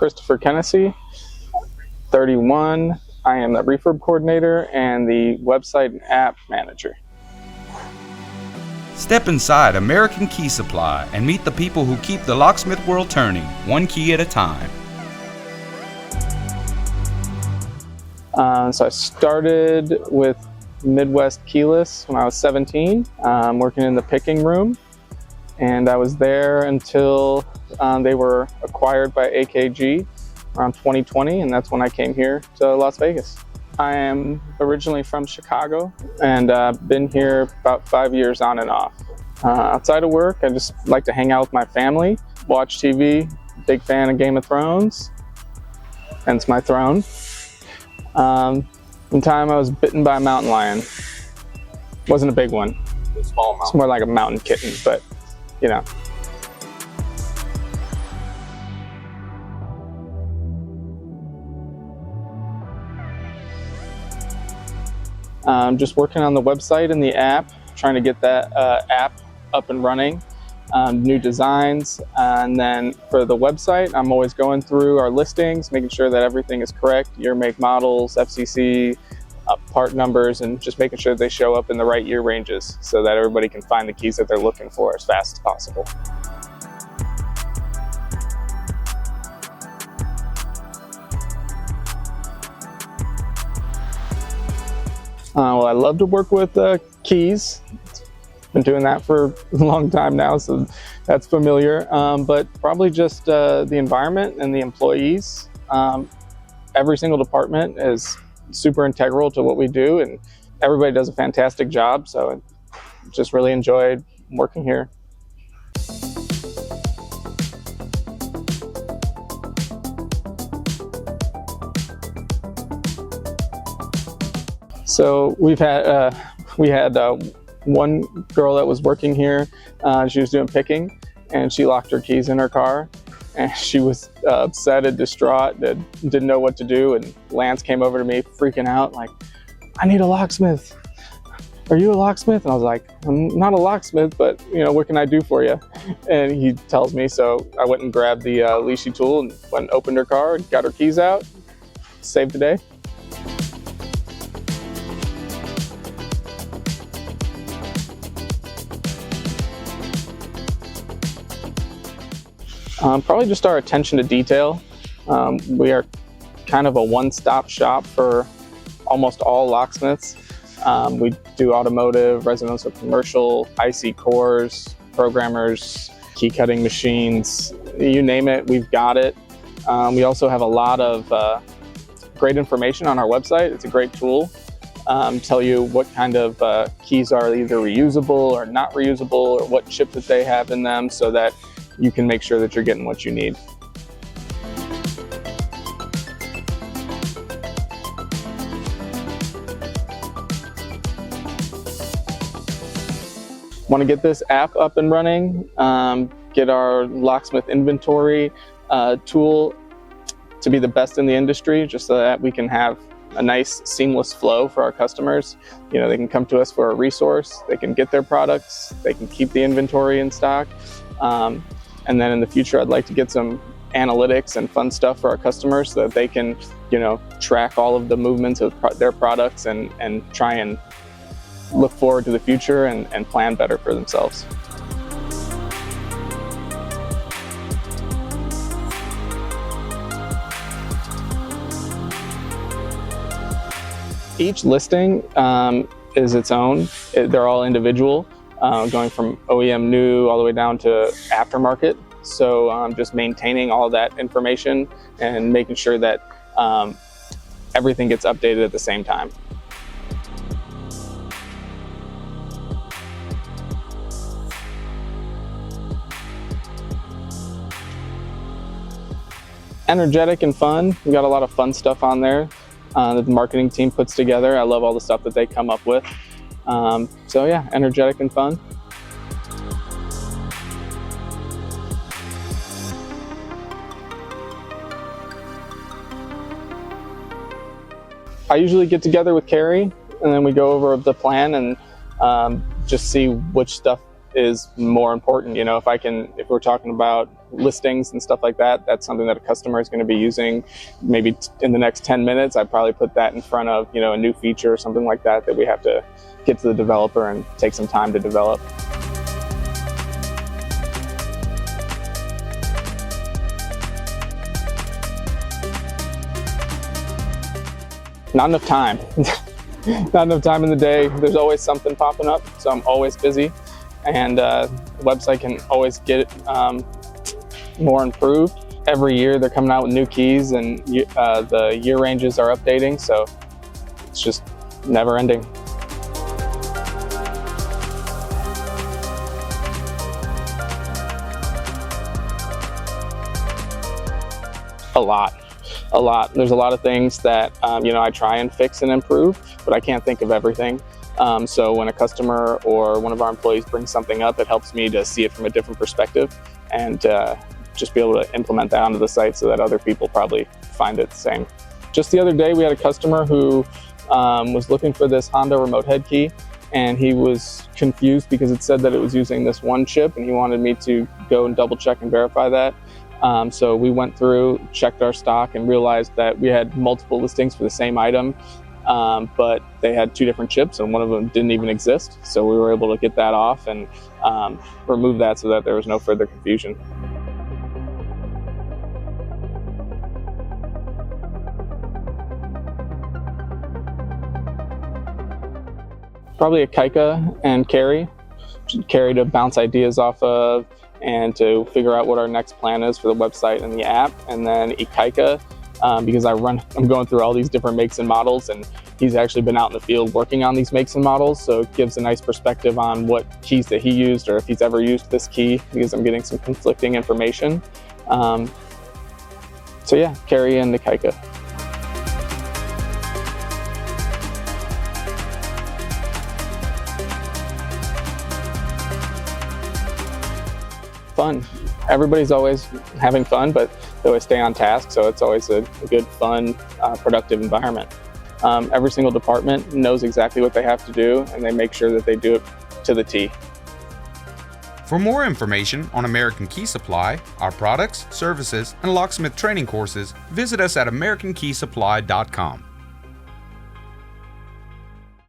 Christopher Kenessey, 31. I am the refurb coordinator and the website and app manager. Step inside American Key Supply and meet the people who keep the locksmith world turning, one key at a time. So I started with Midwest Keyless when I was 17, working in the picking room. And I was there until they were acquired by AKG around 2020, and that's when I came here to Las Vegas. I am originally from Chicago, and I've been here about 5 years on and off. Outside of work, I just like to hang out with my family, watch TV, big fan of Game of Thrones, hence my throne. One time I was bitten by a mountain lion. Wasn't a big one. A small mountain. It's more like a mountain kitten, but you know. Just working on the website and the app, trying to get that app up and running, new designs, and then for the website, I'm always going through our listings, making sure that everything is correct, year, make, models, FCC, part numbers, and just making sure they show up in the right year ranges so that everybody can find the keys that they're looking for as fast as possible. Well, I love to work with keys. Been doing that for a long time now, so that's familiar. But probably just the environment and the employees. Every single department is super integral to what we do, and everybody does a fantastic job. So I just really enjoyed working here. So we had one girl that was working here. She was doing picking, and she locked her keys in her car, and she was upset and distraught and didn't know what to do. And Lance came over to me freaking out, like, "I need a locksmith. Are you a locksmith?" And I was like, "I'm not a locksmith, but you know, what can I do for you?" And he tells me, so I went and grabbed the leashy tool and went and opened her car and got her keys out. Saved the day. Probably just our attention to detail. We are kind of a one-stop shop for almost all locksmiths. We do automotive, residential, commercial, IC cores, programmers, key cutting machines, you name it, we've got it. We also have a lot of great information on our website. It's a great tool. Tell you what kind of keys are either reusable or not reusable, or what chip that they have in them, so that you can make sure that you're getting what you need. Want to get this app up and running, get our locksmith inventory tool to be the best in the industry, just so that we can have a nice seamless flow for our customers. You know, they can come to us for a resource, they can get their products, they can keep the inventory in stock. And then in the future, I'd like to get some analytics and fun stuff for our customers so that they can, you know, track all of the movements of their products and try and look forward to the future and plan better for themselves. Each listing is its own. They're all individual. Going from OEM new all the way down to aftermarket. So just maintaining all that information and making sure that everything gets updated at the same time. Energetic and fun. We got a lot of fun stuff on there that the marketing team puts together. I love all the stuff that they come up with. So yeah, energetic and fun. I usually get together with Carrie, and then we go over the plan and just see which stuff is more important. You know, if we're talking about listings and stuff like that. That's something that a customer is going to be using maybe in the next 10 minutes. I'd probably put that in front of, a new feature or something like that we have to get to the developer and take some time to develop. Not enough time. Not enough time in the day. There's always something popping up, so I'm always busy. And the website can always get more improved. Every year they're coming out with new keys, and the year ranges are updating, so it's just never ending. A lot. There's a lot of things that I try and fix and improve, but I can't think of everything. So when a customer or one of our employees brings something up, it helps me to see it from a different perspective and just be able to implement that onto the site so that other people probably find it the same. Just the other day, we had a customer who was looking for this Honda remote head key, and he was confused because it said that it was using this one chip, and he wanted me to go and double check and verify that. So we went through, checked our stock, and realized that we had multiple listings for the same item, but they had two different chips, and one of them didn't even exist. So we were able to get that off and remove that so that there was no further confusion. Probably a Kaika and Carrie to bounce ideas off of, and to figure out what our next plan is for the website and the app. And then Ikaika, because I'm going through all these different makes and models, and he's actually been out in the field working on these makes and models, so it gives a nice perspective on what keys that he used, or if he's ever used this key, because I'm getting some conflicting information. So yeah, Carrie and Ikaika. Fun. Everybody's always having fun, but they always stay on task, so it's always a good, fun, productive environment. Every single department knows exactly what they have to do, and they make sure that they do it to the T. For more information on American Key Supply, our products, services, and locksmith training courses, visit us at americankeysupply.com.